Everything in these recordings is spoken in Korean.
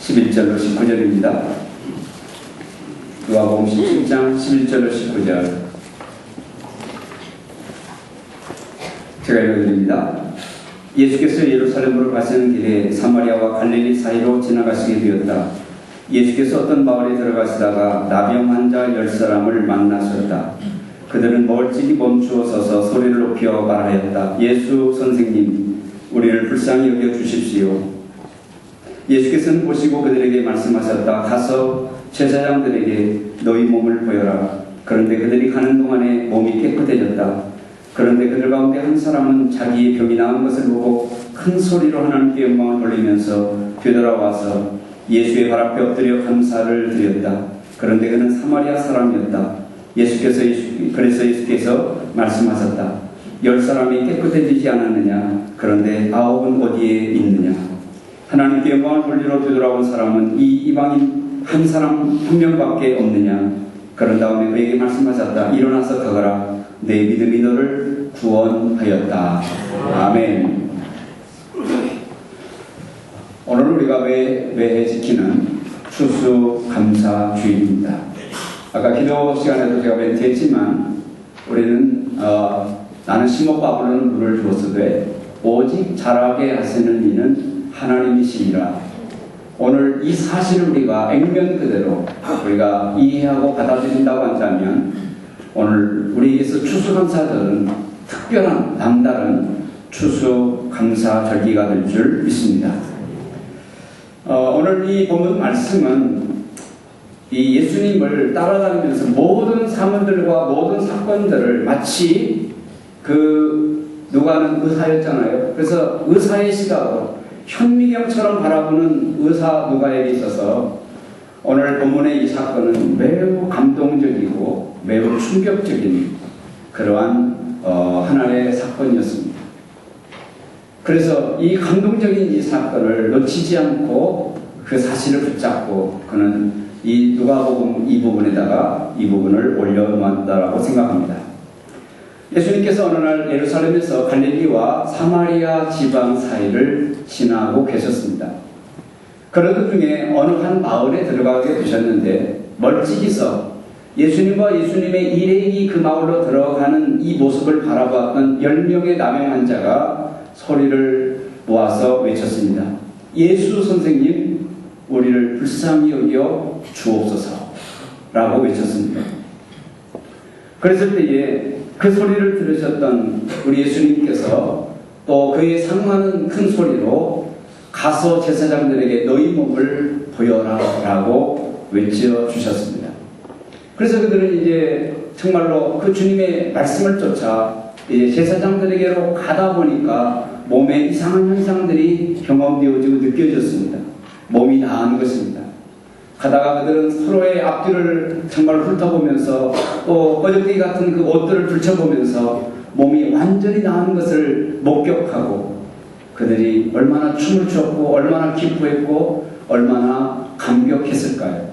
11절로 19절입니다. 누가복음 17장 11절로 19절 제가 읽어드립니다. 예수께서 예루살렘으로 가시는 길에 사마리아와 갈릴리 사이로 지나가시게 되었다. 예수께서 어떤 마을에 들어가시다가 나병 환자 10사람을 만나셨다. 그들은 멀찍이 멈추어 서서 소리를 높여 말하였다. 예수 선생님, 우리를 불쌍히 여겨 주십시오. 예수께서는 보시고 그들에게 말씀하셨다. 가서 제사장들에게 너희 몸을 보여라. 그런데 그들이 가는 동안에 몸이 깨끗해졌다. 그런데 그들 가운데 한 사람은 자기의 병이 나은 것을 보고 큰 소리로 하나님께 영광을 돌리면서 되돌아와서 예수의 발 앞에 엎드려 감사를 드렸다. 그런데 그는 사마리아 사람이었다. 그래서 예수께서 말씀하셨다. 10사람이 깨끗해지지 않았느냐? 그런데 9은 어디에 있느냐? 하나님께 영광을 돌리러 되돌아온 사람은 이 이방인 한 명밖에 없느냐? 그런 다음에 그에게 말씀하셨다. 일어나서 가거라. 내 믿음이 너를 구원하였다. 아멘. 오늘 우리가 매해 지키는 추수감사주일입니다. 아까 기도 시간에도 제가 멘트했지만 우리는 나는 심었고 아버지는 물을 주었으되 오직 자라게 하시는 이는 하나님이시니라. 오늘 이 사실을 우리가 액면 그대로 우리가 이해하고 받아들인다고 한다면 오늘 우리에게서 추수감사절은 특별한 남다른 추수감사절기가 될 줄 믿습니다. 오늘 이 본문 말씀은 이 예수님을 따라다니면서 모든 사문들과 모든 사건들을 마치 누가는 의사였잖아요. 그래서 의사의 시각으로 현미경처럼 바라보는 의사 누가에게 있어서 오늘 본문의 이 사건은 매우 감동적이고 매우 충격적인 그러한 하나의 사건이었습니다. 그래서 이 감동적인 이 사건을 놓치지 않고 그 사실을 붙잡고 그는 이 누가복음 이 부분에다가 이 부분을 올려놓았다라고 생각합니다. 예수님께서 어느 날 예루살렘에서 갈릴리와 사마리아 지방 사이를 지나고 계셨습니다. 그러던 중에 어느 한 마을에 들어가게 되셨는데 멀찍이서 예수님과 예수님의 일행이 그 마을로 들어가는 이 모습을 바라보았던 10명의 나병 환자가 소리를 모아서 외쳤습니다. 예수 선생님, 우리를 불쌍히 여겨 주옵소서 라고 외쳤습니다. 그랬을 때에 그 소리를 들으셨던 우리 예수님께서 또 그에 상하는 큰 소리로 가서 제사장들에게 너희 몸을 보여라 라고 외쳐주셨습니다. 그래서 그들은 이제 정말로 그 주님의 말씀을 쫓아 이제 제사장들에게로 가다 보니까 몸에 이상한 현상들이 경험되어지고 느껴졌습니다. 몸이 나은 것입니다. 가다가 그들은 서로의 앞뒤를 정말 훑어보면서 또 꺼적대기 같은 그 옷들을 들춰보면서 몸이 완전히 나은 것을 목격하고 그들이 얼마나 춤을 췄고 얼마나 기뻐했고 얼마나 감격했을까요?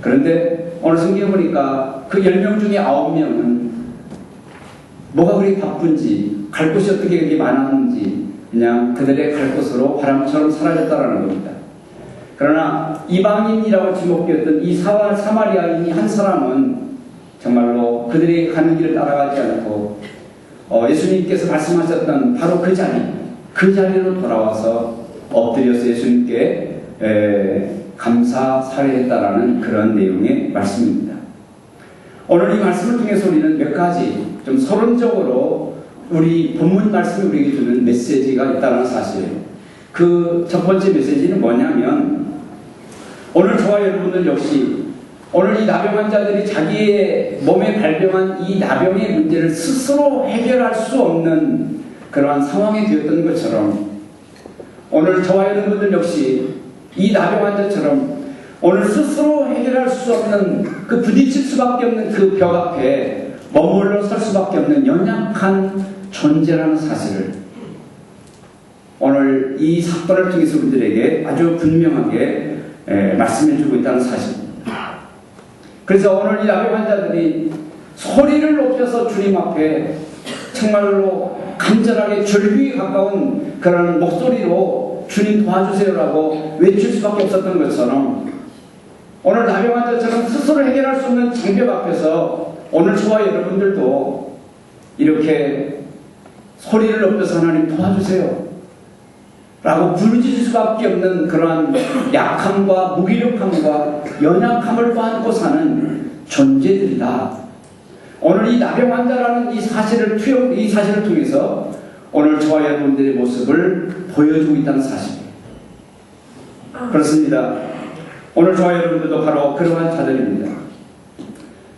그런데 오늘 성경에 보니까 그 10명 중에 9명은 뭐가 그리 바쁜지 갈 곳이 어떻게 그렇게 많았는지 그냥 그들의 갈 곳으로 바람처럼 사라졌다라는 겁니다. 그러나 이방인이라고 지목되었던 이 사마리아인이 한 사람은 정말로 그들이 가는 길을 따라가지 않고 예수님께서 말씀하셨던 바로 그 자리로 돌아와서 엎드려서 예수님께 감사 사례했다라는 그런 내용의 말씀입니다. 오늘 이 말씀을 통해서 우리는 몇 가지 좀 서론적으로 우리 본문 말씀이 우리에게 주는 메시지가 있다는 사실이에요. 그 첫 번째 메시지는 뭐냐면 오늘 저와 여러분들 역시 오늘 이 나병 환자들이 자기의 몸에 발병한 이 나병의 문제를 스스로 해결할 수 없는 그러한 상황이 되었던 것처럼 오늘 저와 여러분들 역시 이 나병 환자처럼 오늘 스스로 해결할 수 없는 그 부딪힐 수밖에 없는 그 벽 앞에 머물러 설 수밖에 없는 연약한 존재라는 사실을 오늘 이 사건을 통해서 우리들에게 아주 분명하게 말씀해주고 있다는 사실입니다. 그래서 오늘 이 나병 환자들이 소리를 높여서 주님 앞에 정말로 간절하게 절규에 가까운 그런 목소리로 주님 도와주세요라고 외칠 수밖에 없었던 것처럼 오늘 나병 환자처럼 스스로 해결할 수 없는 장벽 앞에서 오늘 저와 여러분들도 이렇게 소리를 높여서 하나님 도와주세요 라고 부르짖을 수밖에 없는 그러한 약함과 무기력함과 연약함을 안고 사는 존재들이다. 오늘 이 나병 환자라는 이 사실을 통해서 오늘 저와 여러분들의 모습을 보여주고 있다는 사실이에요. 그렇습니다. 오늘 저와 여러분들도 바로 그러한 자들입니다.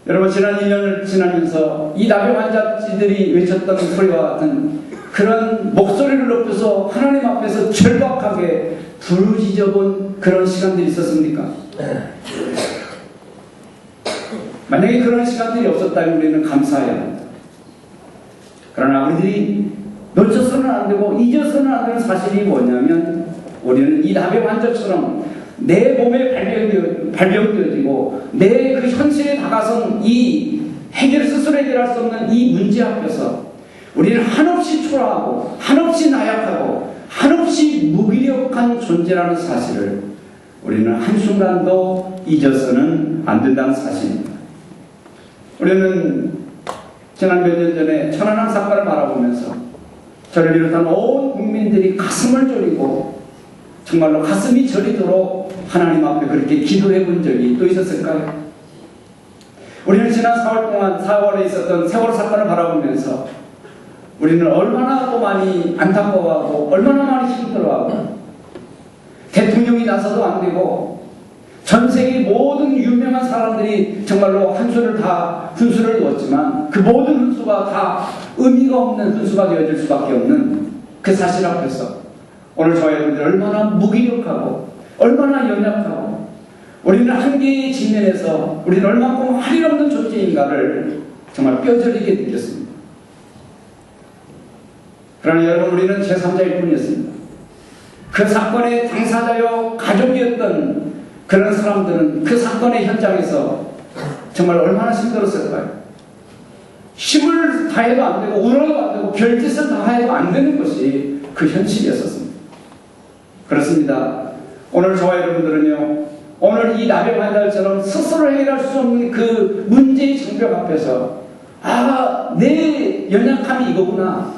여러분, 지난 1년을 지나면서 이 나병 환자들이 외쳤던 소리와 같은 그런 목소리를 높여서 하나님 앞에서 절박하게 부르짖어본 그런 시간들이 있었습니까? 만약에 그런 시간들이 없었다면 우리는 감사해야 합니다. 그러나 우리들이 놓쳐서는 안 되고 잊어서는 안 되는 사실이 뭐냐면 우리는 이 나병 환자처럼 내 몸에 발병되어지고 내 그 현실에 다가선 이 스스로 해결할 수 없는 이 문제 앞에서 우리는 한없이 초라하고 한없이 나약하고 한없이 무기력한 존재라는 사실을 우리는 한순간도 잊어서는 안 된다는 사실입니다. 우리는 지난 몇 년 전에 천안함 사건을 바라보면서 저를 비롯한 온 국민들이 가슴을 졸이고 정말로 가슴이 저리도록 하나님 앞에 그렇게 기도해 본 적이 또 있었을까요? 우리는 지난 4월 동안 4월에 있었던 세월호 사건을 바라보면서 우리는 얼마나 또 많이 안타까워하고 얼마나 많이 힘들어하고 대통령이 나서도 안 되고 전 세계 모든 유명한 사람들이 정말로 훈수를 두었지만 그 모든 훈수가 다 의미가 없는 훈수가 되어질 수밖에 없는 그 사실 앞에서 오늘 저희 여러분들 얼마나 무기력하고 얼마나 연약하고 우리는 한계의 직면에서 우리는 얼마큼 할일 없는 존재인가를 정말 뼈저리게 느꼈습니다. 그러나 여러분, 우리는 제3자일 뿐이었습니다. 그 사건의 당사자요 가족이었던 그런 사람들은 그 사건의 현장에서 정말 얼마나 힘들었을까요? 힘을 다해도 안 되고 울어도 안 되고 별짓을 다 해도 안 되는 것이 그 현실이었습니다. 그렇습니다. 오늘 저와 여러분들은요, 오늘 이 나병 환자처럼 스스로 해결할 수 없는 그 문제의 장벽 앞에서 내 연약함이 이거구나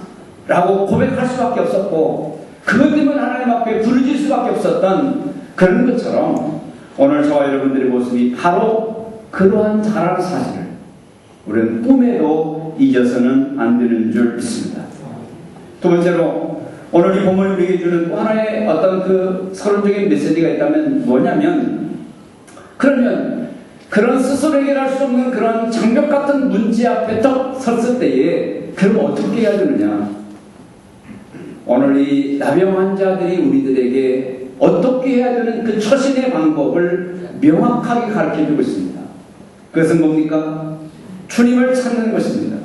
라고 고백할 수밖에 없었고 그것 때문에 하나님 앞에 부르짖을 수밖에 없었던 그런 것처럼 오늘 저와 여러분들의 모습이 바로 그러한 자라는 사실을 우리는 꿈에도 잊어서는 안 되는 줄 믿습니다. 두 번째로 오늘 이 본문이 우리에게 주는 또 하나의 어떤 그 서론적인 메시지가 있다면 뭐냐면, 그러면 그런 스스로 해결할 수 없는 그런 장벽 같은 문제 앞에 딱 섰을 때에 그럼 어떻게 해야 되느냐? 오늘 이 나병 환자들이 우리들에게 어떻게 해야 되는 그 처신의 방법을 명확하게 가르쳐주고 있습니다. 그것은 뭡니까? 주님을 찾는 것입니다.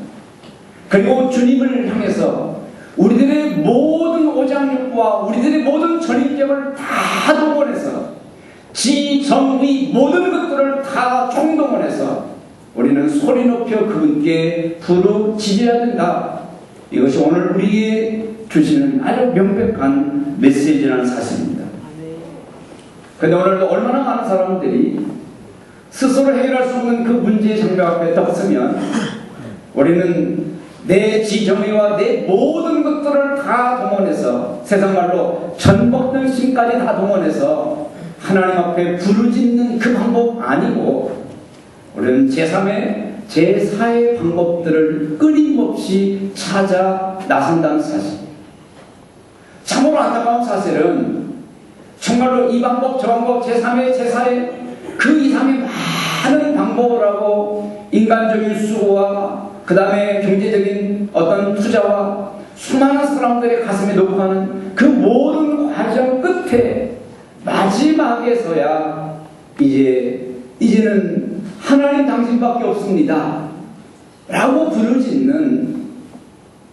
그리고 주님을 향해서 우리들의 모든 오장육부와 우리들의 모든 전인격을 다 동원해서 지정의 모든 것들을 다 총동원해서 우리는 소리 높여 그분께 부르짖어야 된다. 이것이 오늘 우리에게 주시는 아주 명백한 메시지라는 사실입니다. 그런데 오늘도 얼마나 많은 사람들이 스스로 해결할 수 없는 그 문제의 장벽 앞에 딱 서면 우리는 내 지정의와 내 모든 것들을 다 동원해서, 세상말로 전복능심까지 다 동원해서 하나님 앞에 부르짖는 그 방법 아니고 우리는 제3의 제4의 방법들을 끊임없이 찾아 나선다는 사실. 참으로 안타까운 사실은 정말로 이 방법 저 방법 제3의 제4의 그 이상의 많은 방법을 하고 인간적인 수고와 그 다음에 경제적인 어떤 투자와 수많은 사람들의 가슴에 녹아가는 그 모든 과정 끝에 마지막에서야 이제는 하나님 당신밖에 없습니다 라고 부르짖는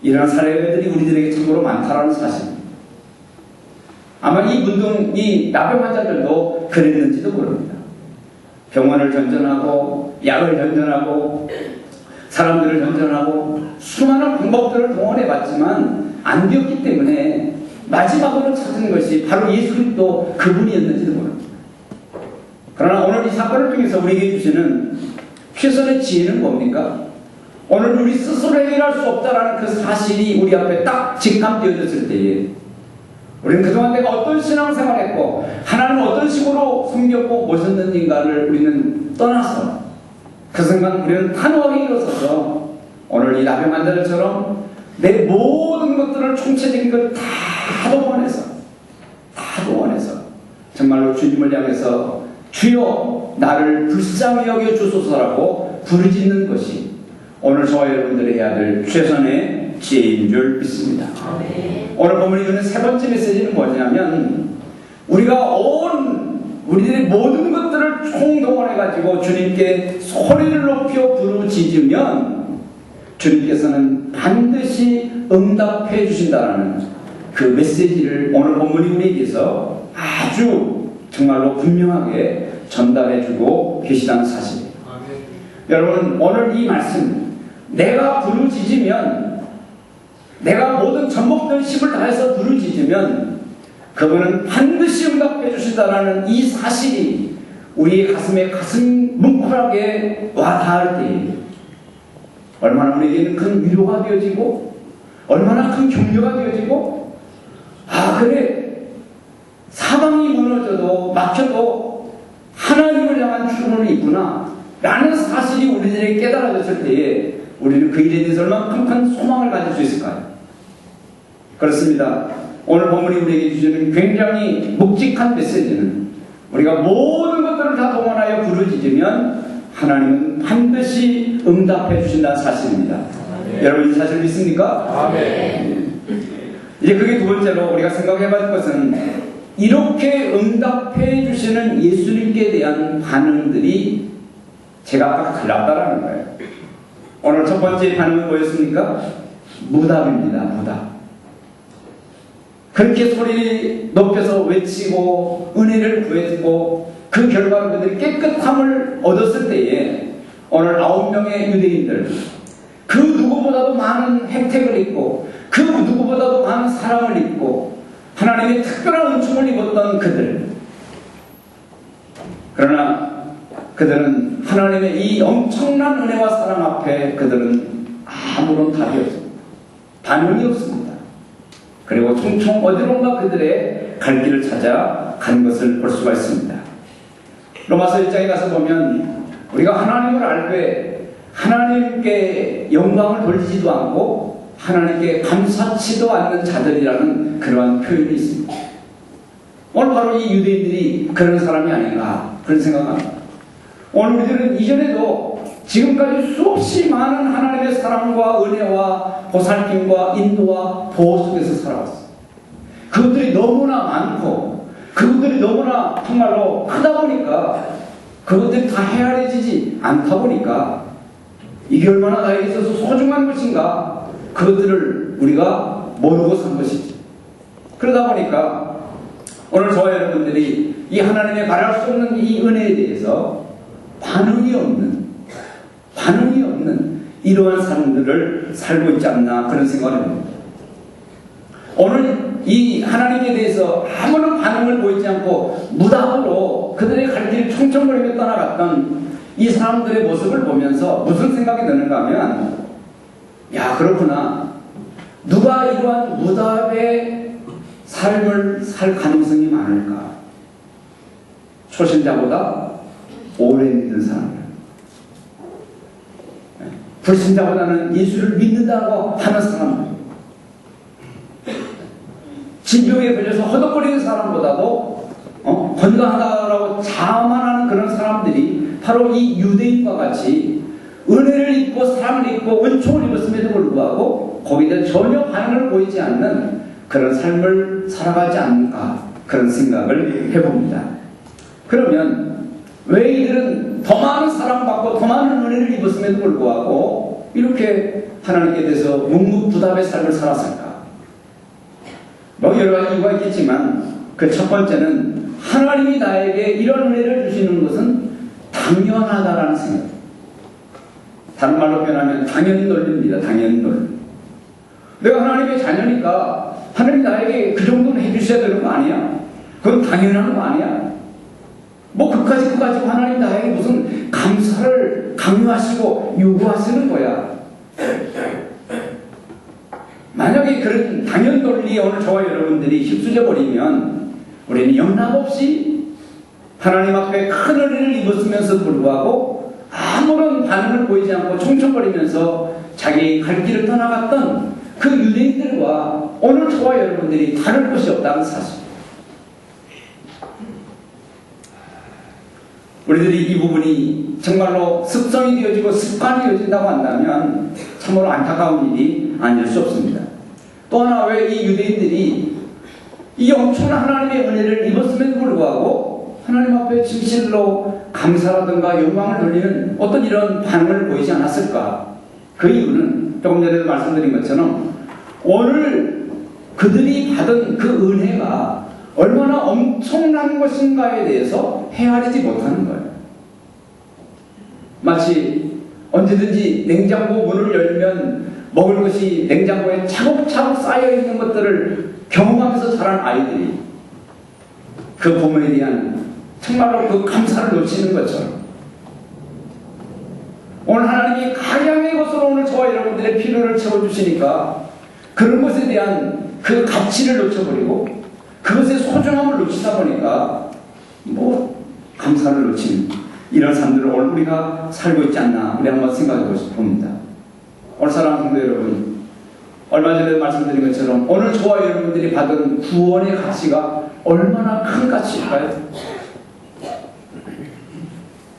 이러한 사례들이 우리들에게 참으로 많다라는 사실입니다. 아마 이 나병 환자들도 그랬는지도 모릅니다. 병원을 전전하고 약을 전전하고 사람들을 전전하고 수많은 방법들을 동원해봤지만 안 되었기 때문에 마지막으로 찾은 것이 바로 예수 그리스도 그분이었는지도 모릅니다. 그러나 오늘 이 사건을 통해서 우리에게 주시는 최선의 지혜는 뭡니까? 오늘 우리 스스로 해결할 수 없다라는 그 사실이 우리 앞에 딱 직감되어졌을 때에 우리는 그동안 내가 어떤 신앙생활을 했고 하나님을 어떤 식으로 섬겼고 모셨는지인가를 우리는 떠나서 그 순간 우리는 단호하게 일어서서 오늘 이 나병 환자들처럼 내 모든 것들을 총체적인 걸 다 동원해서 정말로 주님을 향해서 주여 나를 불쌍히 여겨 주소서라고 부르짖는 것이 오늘 저와 여러분들이 해야 될 최선의 지혜인 줄 믿습니다. 오늘 본문이 주는 세 번째 메시지는 뭐냐면 우리가 우리들의 모든 것들을 총동원해가지고 주님께 소리를 높여 부르짖으면 주님께서는 반드시 응답해 주신다라는 그 메시지를 오늘 본문이 우리에게서 아주 정말로 분명하게 전달해주고 계시다는 사실입니다. 여러분 오늘 이 말씀 내가 부르짖으면 내가 모든 전목된 힘을 다해서 부르짖으면 그분은 반드시 응답해 주신다라는 이 사실이 우리의 가슴에 뭉클하게 와닿을 때에 얼마나 우리에게는 큰 위로가 되어지고 얼마나 큰 격려가 되어지고 그래 사방이 무너져도 막혀도 하나님을 향한 출路이 있구나 라는 사실이 우리들에게 깨달아졌을 때에 우리는 그 일에 대해서 얼마나 큰 소망을 가질 수 있을까요? 그렇습니다. 오늘 본문이 우리에게 주시는 굉장히 묵직한 메시지는 우리가 모든 것들을 다 동원하여 부르짖으면 하나님은 반드시 응답해 주신다는 사실입니다. 아멘. 여러분 이 사실 믿습니까? 아멘. 이제 그게 두 번째로 우리가 생각해 볼 것은 이렇게 응답해 주시는 예수님께 대한 반응들이 제가 아까 달랐다라는 거예요. 오늘 첫 번째 반응은 뭐였습니까? 무답입니다. 무답. 그렇게 소리를 높여서 외치고 은혜를 구했고 그 결과로 그들이 깨끗함을 얻었을 때에 오늘 9명의 유대인들 그 누구보다도 많은 혜택을 입고 그 누구보다도 많은 사랑을 입고 하나님의 특별한 은총을 입었던 그들 그러나 그들은 하나님의 이 엄청난 은혜와 사랑 앞에 그들은 아무런 답이 없습니다. 반응이 없습니다. 그리고 총총 어디론가 그들의 갈 길을 찾아 간 것을 볼 수가 있습니다. 로마서 1장에 가서 보면 우리가 하나님을 알되 하나님께 영광을 돌리지도 않고 하나님께 감사치도 않는 자들이라는 그러한 표현이 있습니다. 오늘 바로 이 유대인들이 그런 사람이 아닌가 그런 생각합니다. 오늘 우리들은 이전에도 지금까지 수없이 많은 하나님의 사랑과 은혜와 보살핌과 인도와 보호 속에서 살아왔어요. 그것들이 너무나 많고 그것들이 너무나 정말로 크다 보니까 그것들이 다 헤아려지지 않다 보니까 이게 얼마나 나에게 있어서 소중한 것인가 그것들을 우리가 모르고 산 것이지. 그러다 보니까 오늘 저와 여러분들이 이 하나님의 말할 수 없는 이 은혜에 대해서 반응이 없는 이러한 삶들을 살고 있지 않나 그런 생각을 합니다. 오늘 이 하나님에 대해서 아무런 반응을 보이지 않고 무답으로 그들의 갈 길을 청청거리며 떠나갔던 이 사람들의 모습을 보면서 무슨 생각이 드는가 하면 야 그렇구나 누가 이러한 무답의 삶을 살 가능성이 많을까? 초신자보다 오래 믿는 사람들 불신자보다는 예수를 믿는다고 하는 사람들 진병에 걸려서 허덕거리는 사람보다도 건강하다고 자만하는 그런 사람들이 바로 이 유대인과 같이 은혜를 입고 사랑을 입고 은총을 입었음에도 불구하고 거기에 전혀 반응을 보이지 않는 그런 삶을 살아가지 않는가 그런 생각을 해봅니다. 그러면 왜 이들은 더 많은 사랑받고 더 많은 은혜를 입었음에도 불구하고 이렇게 하나님께 대해서 묵묵부답의 삶을 살았을까? 뭐 여러 가지 이유가 있겠지만 그 첫 번째는 하나님이 나에게 이런 은혜를 주시는 것은 당연하다라는 생각. 다른 말로 표현하면 당연히 논리입니다. 당연히 논리. 내가 하나님의 자녀니까 하나님 나에게 그 정도는 해주셔야 되는 거 아니야? 그건 당연한 거 아니야? 뭐 그까지 하나님 나에게 무슨 감사를 강요하시고 요구하시는 거야. 만약에 그런 당연 논리에 오늘 저와 여러분들이 휩쓸려 버리면 우리는 영락없이 하나님 앞에 큰 은혜를 입었으면서 불구하고 아무런 반응을 보이지 않고 총총거리면서 자기 갈 길을 떠나갔던 그 유대인들과 오늘 저와 여러분들이 다를 것이 없다는 사실. 우리들이 이 부분이 정말로 습성이 되어지고 습관이 되어진다고 한다면 참으로 안타까운 일이 아닐 수 없습니다. 또 하나, 왜 이 유대인들이 이 엄청난 하나님의 은혜를 입었음에도 불구하고 하나님 앞에 진실로 감사라든가 영광을 돌리는 어떤 이런 반응을 보이지 않았을까? 그 이유는 조금 전에도 말씀드린 것처럼 오늘 그들이 받은 그 은혜가 얼마나 엄청난 것인가에 대해서 헤아리지 못하는 거예요. 마치 언제든지 냉장고 문을 열면 먹을 것이 냉장고에 차곡차곡 쌓여있는 것들을 경험하면서 자란 아이들이 그 부모에 대한 정말로 그 감사를 놓치는 것처럼 오늘 하나님이 가량의 것으로 오늘 저와 여러분들의 필요를 채워주시니까 그런 것에 대한 그 가치를 놓쳐버리고 그것의 소중함을 놓치다 보니까 뭐 감사를 놓치는 이런 삶들을 오늘 우리가 살고 있지 않나 우리 한번 생각해 봅니다. 오늘 사랑하는 성도 여러분, 얼마 전에 말씀드린 것처럼 오늘 저와 여러분들이 받은 구원의 가치가 얼마나 큰 가치일까요?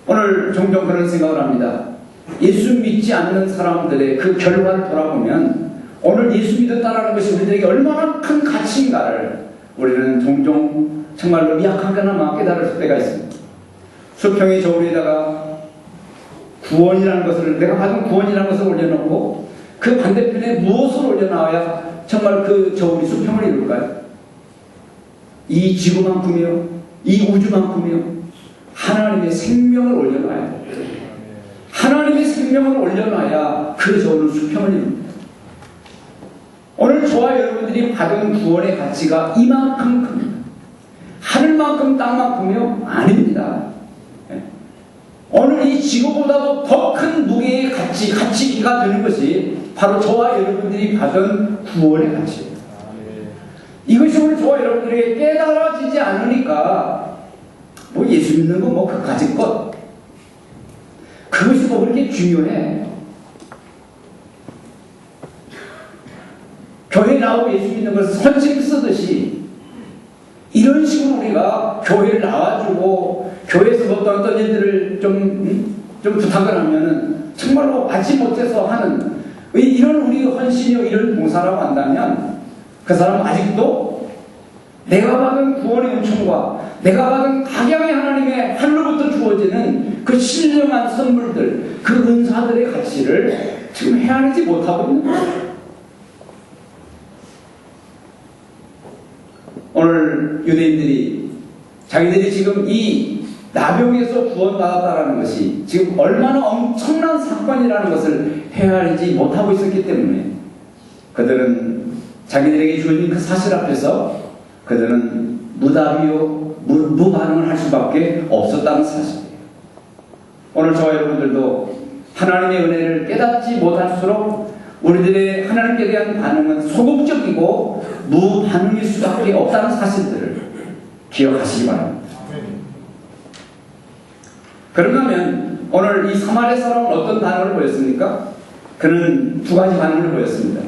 오늘 종종 그런 생각을 합니다. 예수 믿지 않는 사람들의 그 결과를 돌아보면 오늘 예수 믿었다는 것이 우리들에게 얼마나 큰 가치인가를 우리는 종종 정말로 미약하게나마 깨달을 때가 있습니다. 수평의 저울 위에다가 구원이라는 것을, 내가 받은 구원이라는 것을 올려놓고 그 반대편에 무엇을 올려놔야 정말 그 저울이 수평을 이룰까요? 이 지구만큼이요, 이 우주만큼이요, 하나님의 생명을 올려놔야 돼요. 하나님의 생명을 올려놔야 그 저울은 수평을 이룹니다. 오늘 저와 여러분들이 받은 구원의 가치가 이만큼 큽니다. 하늘만큼 땅만큼이요? 아닙니다. 오늘 이 지구보다도 더 큰 무게의 가치가 되는 것이 바로 저와 여러분들이 받은 구원의 가치예요. 이것이 오늘 저와 여러분들에게 깨달아지지 않으니까 뭐 예수 믿는 거 뭐 그까짓 것 그것이 뭐 그렇게 중요해. 교회 나오고 예수 믿는 것을 선심 쓰듯이 이런 식으로 우리가 교회를 나와주고 교회에서 어떤 일들을 좀 부탁을 하면은 정말로 받지 못해서 하는 이런 우리 헌신이요 이런 봉사라고 한다면 그 사람은 아직도 내가 받은 구원의 은총과 내가 받은 각양의 하나님의 하늘로부터 주어지는 그 신령한 선물들 그 은사들의 가치를 지금 헤아리지 못하고 있는 거예요. 오늘 유대인들이 자기들이 지금 이 나병에서 구원받았다는 것이 지금 얼마나 엄청난 사건이라는 것을 헤아리지 못하고 있었기 때문에 그들은 자기들에게 주어진 그 사실 앞에서 그들은 무답이요 무반응을 할 수밖에 없었다는 사실이에요. 오늘 저와 여러분들도 하나님의 은혜를 깨닫지 못할수록 우리들의 하나님께 대한 반응은 소극적이고 무반응일 수밖에 없다는 사실들을 기억하시기 바랍니다. 그런가 하면 오늘 이 사마리아 사람은 어떤 반응을 보였습니까? 그는 두 가지 반응을 보였습니다.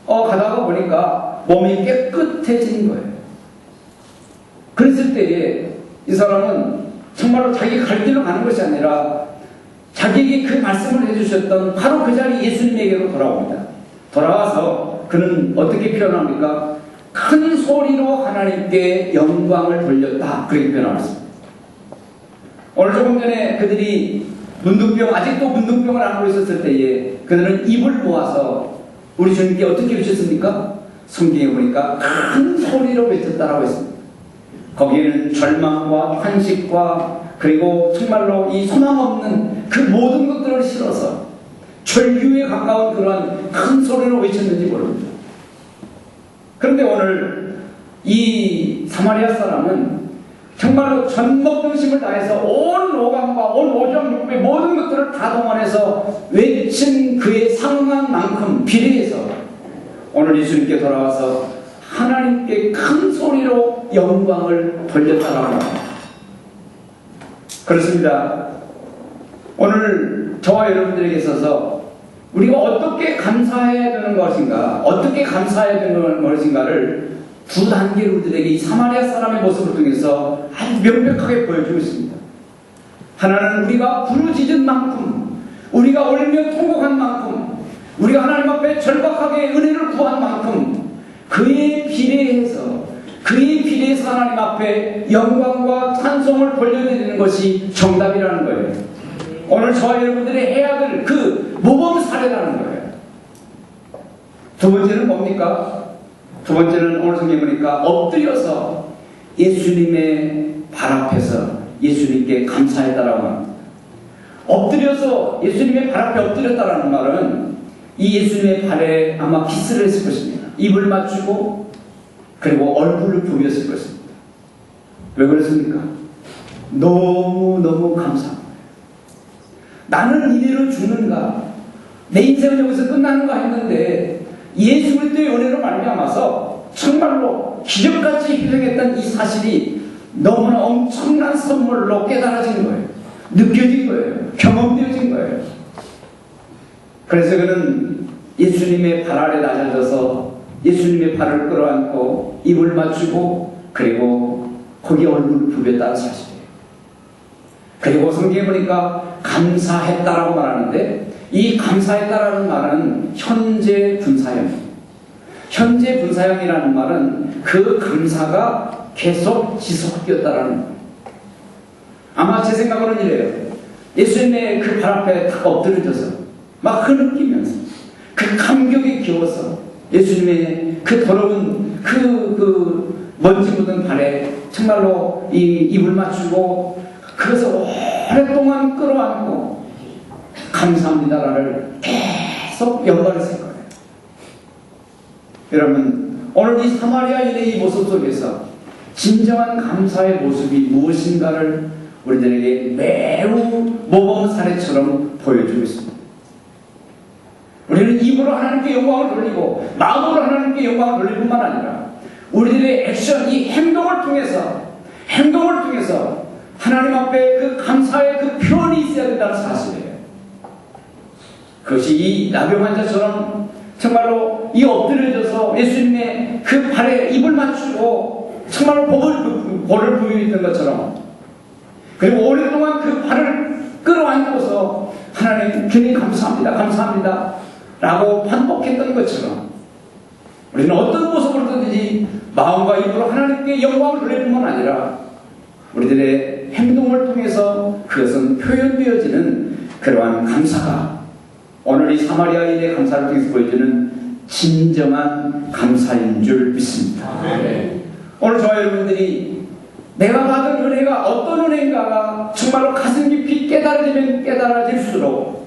가다가 보니까 몸이 깨끗해진 거예요. 그랬을 때에 이 사람은 정말로 자기 갈 길로 가는 것이 아니라 자기에게 그 말씀을 해주셨던 바로 그 자리 예수님에게로 돌아옵니다. 돌아와서 그는 어떻게 표현합니까? 큰 소리로 하나님께 영광을 돌렸다. 그렇게 표현하였습니다. 오늘 조금 전에 그들이 아직도 문둥병을 안고 있었을 때에 그들은 입을 모아서 우리 주님께 어떻게 외쳤습니까? 성경에 보니까 큰 소리로 외쳤다라고 했습니다. 거기에는 절망과 탄식과 그리고 정말로 이 소망 없는 그 모든 것들을 실어서 절규에 가까운 그러한 큰 소리로 외쳤는지 모릅니다. 그런데 오늘 이 사마리아 사람은 정말로 전목등심을 다해서 온 오감과 온 오정 육부의 모든 것들을 다 동원해서 외친 그의 상황한 만큼 비례해서 오늘 예수님께 돌아와서 하나님께 큰 소리로 영광을 돌렸다고 합니다. 그렇습니다. 오늘 저와 여러분들에게 있어서 우리가 어떻게 감사해야 되는 것인가, 어떻게 감사해야 되는 것인가를 두 단계로 우리들에게 이 사마리아 사람의 모습을 통해서 아주 명백하게 보여주고 있습니다. 하나는 우리가 부르짖은 만큼, 우리가 울며 통곡한 만큼, 우리가 하나님 앞에 절박하게 은혜를 구한 만큼 그에 비례해서 하나님 앞에 영광과 찬송을 돌려드리는 것이 정답이라는 거예요. 오늘 저와 여러분들이 해야 될 그 모범 사례라는 거예요. 두 번째는 뭡니까? 두 번째는 오늘 성경에 보니까 엎드려서 예수님의 발 앞에서 예수님께 감사했다라고 합니다. 엎드려서 예수님의 발 앞에 엎드렸다라는 말은 이 예수님의 발에 아마 키스를 했을 것입니다. 입을 맞추고 그리고 얼굴을 부비었을 것입니다. 왜 그렇습니까? 너무너무 감사합니다. 나는 이대로 죽는가? 내 인생은 여기서 끝나는가 했는데 예수 그리스도의 은혜로 말미암아서 정말로 기적같이 희생했던 이 사실이 너무나 엄청난 선물로 깨달아진 거예요. 느껴진 거예요. 경험되어진 거예요. 그래서 그는 예수님의 발 아래 낮아져서 예수님의 발을 끌어안고 입을 맞추고 그리고 거기에 얼굴을 부볐다는 사실이에요. 그리고 성경에 보니까 감사했다라고 말하는데 이 감사했다라는 말은 현재 분사형입니다. 현재 분사형이라는 말은 그 감사가 계속 지속되었다라는 거예요. 아마 제 생각으로는 이래요. 예수님의 그 발 앞에 딱 엎드려져서 막 흐느끼면서 그 감격에 겨워서 예수님의 그 더러운 그 먼지 묻은 발에 정말로 이 입을 맞추고 그것을 오랫동안 끌어안고 감사합니다를 계속 연발했을 거예요. 여러분, 오늘 이 사마리아인의 이 모습 속에서 진정한 감사의 모습이 무엇인가를 우리들에게 매우 모범 사례처럼 보여주고 있습니다. 우리는 입으로 하나님께 영광을 돌리고 마음으로 하나님께 영광을 돌릴 뿐만 아니라 우리들의 액션, 이 행동을 통해서 하나님 앞에 그 감사의 그 표현이 있어야 된다는 사실이에요. 그것이 이 나병 환자처럼 정말로 이 엎드려져서 예수님의 그 발에 입을 맞추고 정말로 볼을 부비는 것처럼, 그리고 오랫동안 그 발을 끌어안고서 하나님 주님 감사합니다 라고 반복했던 것처럼 우리는 어떤 모습으로든지 마음과 입으로 하나님께 영광을 돌릴 뿐만 아니라 우리들의 행동을 통해서 그것은 표현되어지는 그러한 감사가 오늘 이 사마리아인의 감사를 통해서 보여주는 진정한 감사인 줄 믿습니다. 네. 오늘 저와 여러분들이 내가 받은 은혜가 어떤 은혜인가가 정말로 가슴 깊이 깨달아지면 깨달아질수록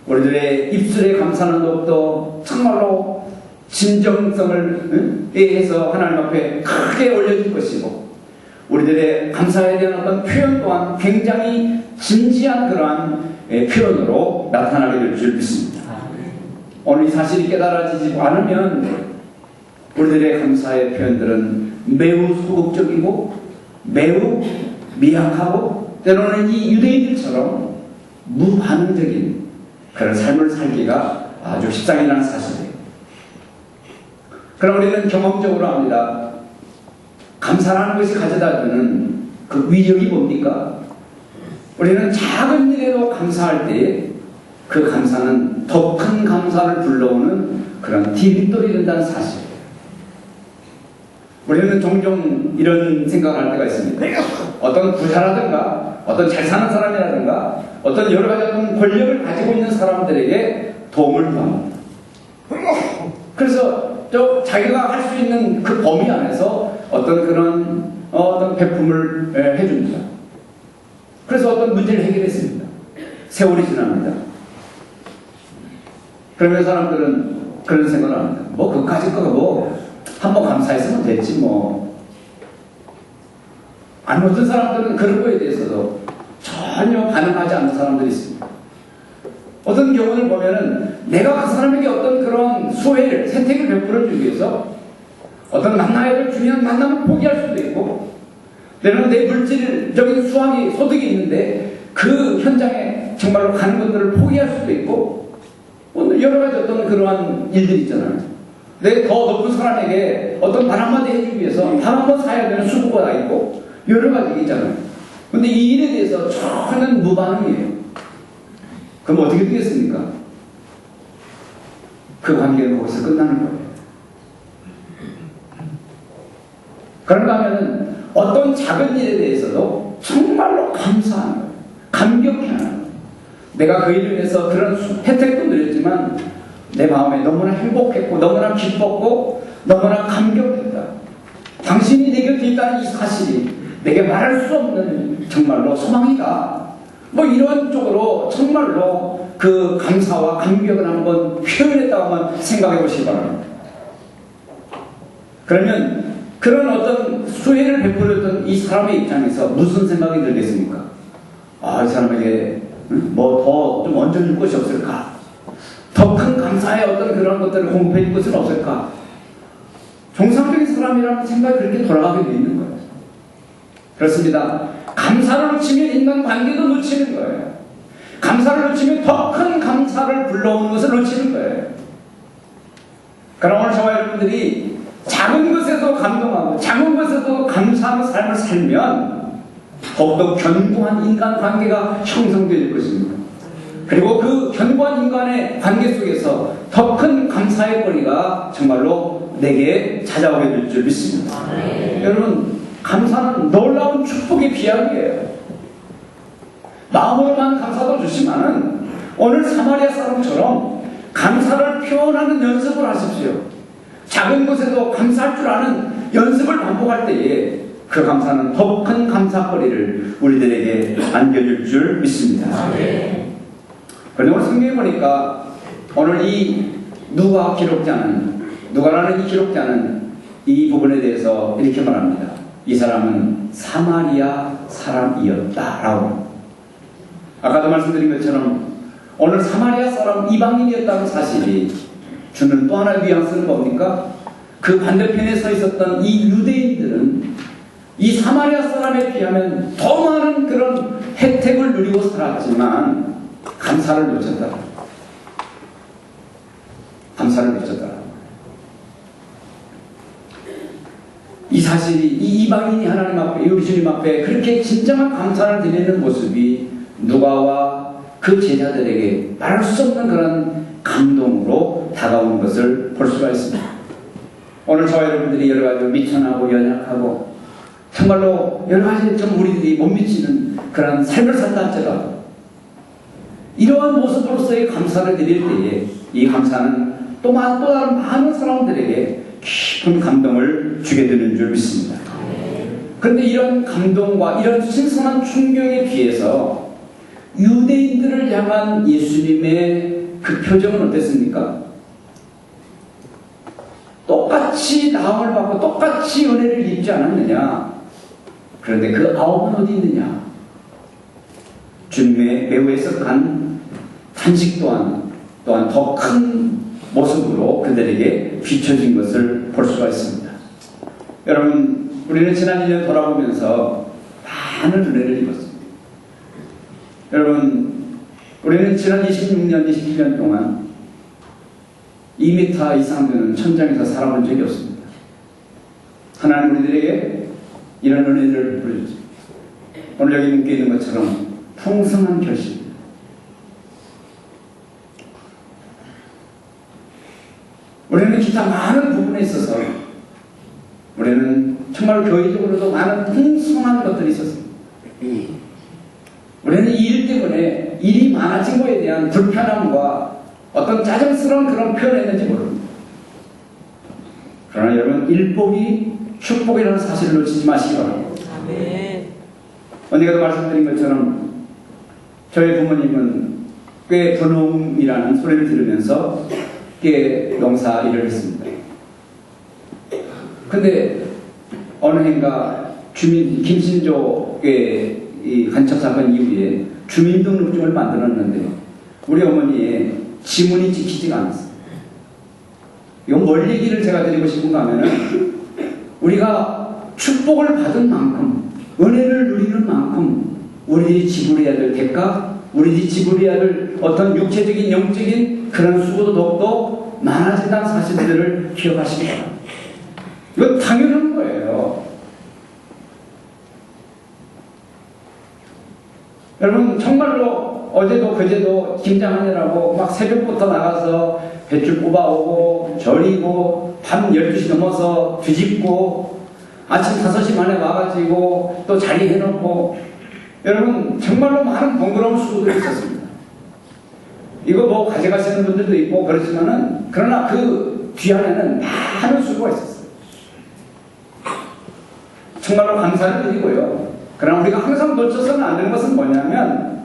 우리들의 입술에 감사는 더욱더 정말로 진정성을 해서 하나님 앞에 크게 올려질 것이고, 우리들의 감사에 대한 어떤 표현 또한 굉장히 진지한 그러한 표현으로 나타나게 될 줄 믿습니다. 오늘 이 사실이 깨달아지지 않으면 우리들의 감사의 표현들은 매우 소극적이고 매우 미약하고 때로는 이 유대인들처럼 무반응적인 그런 삶을 살기가 아주 십상이라는 사실이에요. 그럼 우리는 경험적으로 합니다. 감사라는 것이 가져다 주는 그 위력이 뭡니까? 우리는 작은 일에도 감사할 때에 그 감사는 더 큰 감사를 불러오는 그런 디딤돌이 된다는 사실이에요. 우리는 종종 이런 생각을 할 때가 있습니다. 어떤 부자라든가 어떤 잘 사는 사람이라든가 어떤 여러 가지 어떤 권력을 가지고 있는 사람들에게 도움을 구합니다. 그래서 자기가 할 수 있는 그 범위 안에서 어떤 그런 어떤 베품을 해줍니다. 그래서 어떤 문제를 해결했습니다. 세월이 지납니다. 그러면 사람들은 그런 생각을 합니다. 뭐 그까짓 거가 뭐 한번 감사했으면 됐지 뭐. 아니 어떤 사람들은 그런 거에 대해서도 전혀 반응하지 않는 사람들이 있습니다. 어떤 경우를 보면은 내가 그 사람에게 어떤 그런 수혜를, 혜택을 베풀어주기 위해서 어떤 만나야 될 중요한 만남을 포기할 수도 있고, 때로는 내 물질적인 수확이, 소득이 있는데 그 현장에 정말로 가는 것들을 포기할 수도 있고, 오늘 여러 가지 어떤 그러한 일들이 있잖아요. 내 더 높은 사람에게 어떤 말 한마디 해주기 위해서 말 한 번 사야 되는 수고가 있고, 여러 가지가 있잖아요. 근데 이 일에 대해서 전혀 무반응이에요. 그럼 어떻게 되겠습니까? 그 관계는 거기서 끝나는 거예요. 그런가 하면은 어떤 작은 일에 대해서도 정말로 감사하는 거예요. 감격해하는 거예요. 내가 그 일을 위해서 그런 혜택도 누렸지만 내 마음에 너무나 행복했고 너무나 기뻤고 너무나 감격했다. 당신이 내 곁에 있다는 이 사실이 내게 말할 수 없는 정말로 소망이다. 뭐 이런 쪽으로 정말로 그 감사와 감격을 한번 표현했다고 한번 생각해 보시기 바랍니다. 그러면 그런 어떤 수혜를 베풀었던 이 사람의 입장에서 무슨 생각이 들겠습니까? 아, 이 사람에게 뭐 더 좀 얹어줄 것이 없을까? 더 큰 감사의 어떤 그런 것들을 공급해 줄 것은 없을까? 정상적인 사람이라는 생각이 그렇게 돌아가게 되어 있는 거예요. 그렇습니다. 감사를 놓치면 인간 관계도 놓치는 거예요. 감사를 놓치면 더 큰 감사를 불러오는 것을 놓치는 거예요. 그럼 오늘 저와 여러분들이 작은 것에도 감동하고 작은 것에도 감사하는 삶을 살면 더욱더 견고한 인간관계가 형성될 것입니다. 그리고 그 견고한 인간의 관계 속에서 더 큰 감사의 거리가 정말로 내게 찾아오게 될 줄 믿습니다. 여러분, 감사는 놀라운 축복의 비약이에요. 마음으로만 감사도 주시면은 오늘 사마리아 사람처럼 감사를 표현하는 연습을 하십시오. 작은 것에도 감사할 줄 아는 연습을 반복할 때에 그 감사는 더 큰 감사거리를 우리들에게 안겨줄 줄 믿습니다. 그런데 오늘 성경에 보니까 오늘 이 누가라는 이 기록자는 이 부분에 대해서 이렇게 말합니다. 이 사람은 사마리아 사람이었다라고. 아까도 말씀드린 것처럼 오늘 사마리아 사람 이방인이었다는 사실이 주는 또 하나의 뉘앙스는 뭡니까? 그 반대편에 서 있었던 이 유대인들은 이 사마리아 사람에 비하면 더 많은 그런 혜택을 누리고 살았지만 감사를 놓쳤다. 감사를 놓쳤다. 이 사실이 이 이방인이 하나님 앞에, 우리 주님 앞에 그렇게 진정한 감사를 드리는 모습이 누가와 그 제자들에게 말할 수 없는 그런 감동으로 다가오는 것을 볼 수가 있습니다. 오늘 저와 여러분들이 여러 가지 미천하고 연약하고 정말로 여러 가지 좀 우리들이 못 미치는 그런 삶을 산다 할지라도 이러한 모습으로서의 감사를 드릴 때에 이 감사는 또 다른 많은 사람들에게 깊은 감동을 주게 되는 줄 믿습니다. 그런데 이런 감동과 이런 신선한 충격에 비해서 유대인들을 향한 예수님의 그 표정은 어땠습니까? 똑같이 나음을 받고 똑같이 은혜를 입지 않았느냐? 그런데 그 아홉은 어디 있느냐? 주님의 배후에서 간 탄식 또한 더 큰 모습으로 그들에게 비춰진 것을 볼 수가 있습니다. 여러분, 우리는 지난 1년 돌아보면서 많은 은혜를 입었습니다. 여러분, 우리는 지난 26년, 27년 동안 2m 이상 되는 천장에서 살아본 적이 없습니다. 하나님 우리들에게 이런 은혜를 베풀어주십니다. 오늘 여기 묶여 있는 것처럼 풍성한 결실입니다. 우리는 기타 많은 부분에 있어서 우리는 정말 교회적으로도 많은 풍성한 것들이 있었습니다. 우리는 이 일 때문에 일이 많아진 것에 대한 불편함과 어떤 짜증스러운 그런 표현을 했는지 모릅니다. 그러나 여러분, 일복이 축복이라는 사실을 놓치지 마시기 바랍니다. 언니가 말씀드린 것처럼 저희 부모님은 꽤 분홍이라는 소리를 들으면서 꽤 농사 일을 했습니다. 근데 어느 해인가 김신조의 이 간첩 사건 이후에 주민등록증을 만들었는데 우리 어머니의 지문이 찍히지가 않았어요. 이건 뭘 얘기를 제가 드리고 싶은가 하면은 우리가 축복을 받은 만큼 은혜를 누리는 만큼 우리들이 지불해야 될 대가, 우리들이 지불해야 될 어떤 육체적인 영적인 그런 수고도 더욱더 많아진다는 사실들을 기억하시기 바랍니다. 이건 당연한 거예요. 여러분 정말로 어제도 그제도 김장하느라고 막 새벽부터 나가서 뱃줄 뽑아오고 절이고 밤 12시 넘어서 뒤집고 아침 5시 만에 와가지고 또 자리 해놓고 여러분 정말로 많은 번거로운 수고들이 있었습니다. 이거 뭐 가져가시는 분들도 있고 그렇지만은 그러나 그 뒤안에는 많은 수고가 있었어요. 정말로 감사를 드리고요. 그러나 우리가 항상 놓쳐서는 안 되는 것은 뭐냐면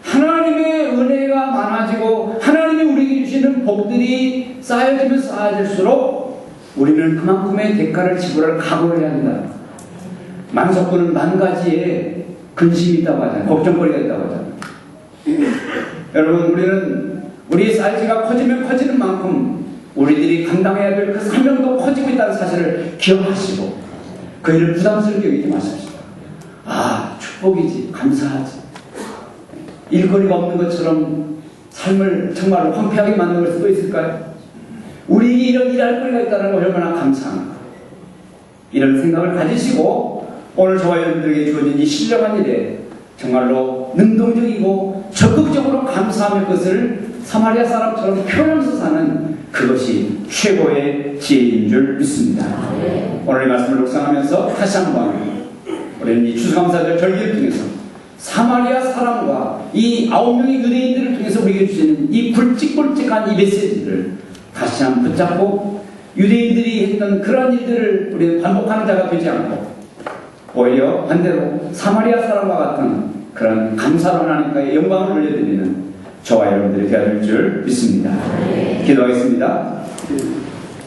하나님의 은혜가 많아지고 하나님이 우리에게 주시는 복들이 쌓여지면 쌓여질수록 우리는 그만큼의 대가를 지불할 각오를 해야 한다. 만석군은 만 가지의 근심이 있다고 하잖아요. 걱정거리가 있다고 하잖아요. 여러분 우리는 우리의 사이즈가 커지면 커지는 만큼 우리들이 감당해야 될 그 사명도 커지고 있다는 사실을 기억하시고 그 일을 부담스럽게 여기지 마십시오. 아 축복이지 감사하지. 일거리가 없는 것처럼 삶을 정말 황폐하게 만들 수도 있을까요? 우리 이런 일할 거리가 있다는 거 얼마나 감사한가. 이런 생각을 가지시고 오늘 저와 여러분들에게 주어진 이 신령한 일에 정말로 능동적이고 적극적으로 감사하는 것을 사마리아 사람처럼 표현해서 사는 그것이 최고의 지혜인 줄 믿습니다. 오늘 이 말씀을 묵상하면서 다시 한번 우리는 이 추수감사절 절기를 통해서 사마리아 사람과 이 9명의 유대인들을 통해서 우리에게 주시는 이 굵직굵직한 이 메시지를 다시 한번 붙잡고 유대인들이 했던 그러한 일들을 우리는 반복하는 자가 되지 않고 오히려 반대로 사마리아 사람과 같은 그런 감사로 하나님과의 영광을 올려드리는 저와 여러분들이 되어야 될 줄 믿습니다. 기도하겠습니다.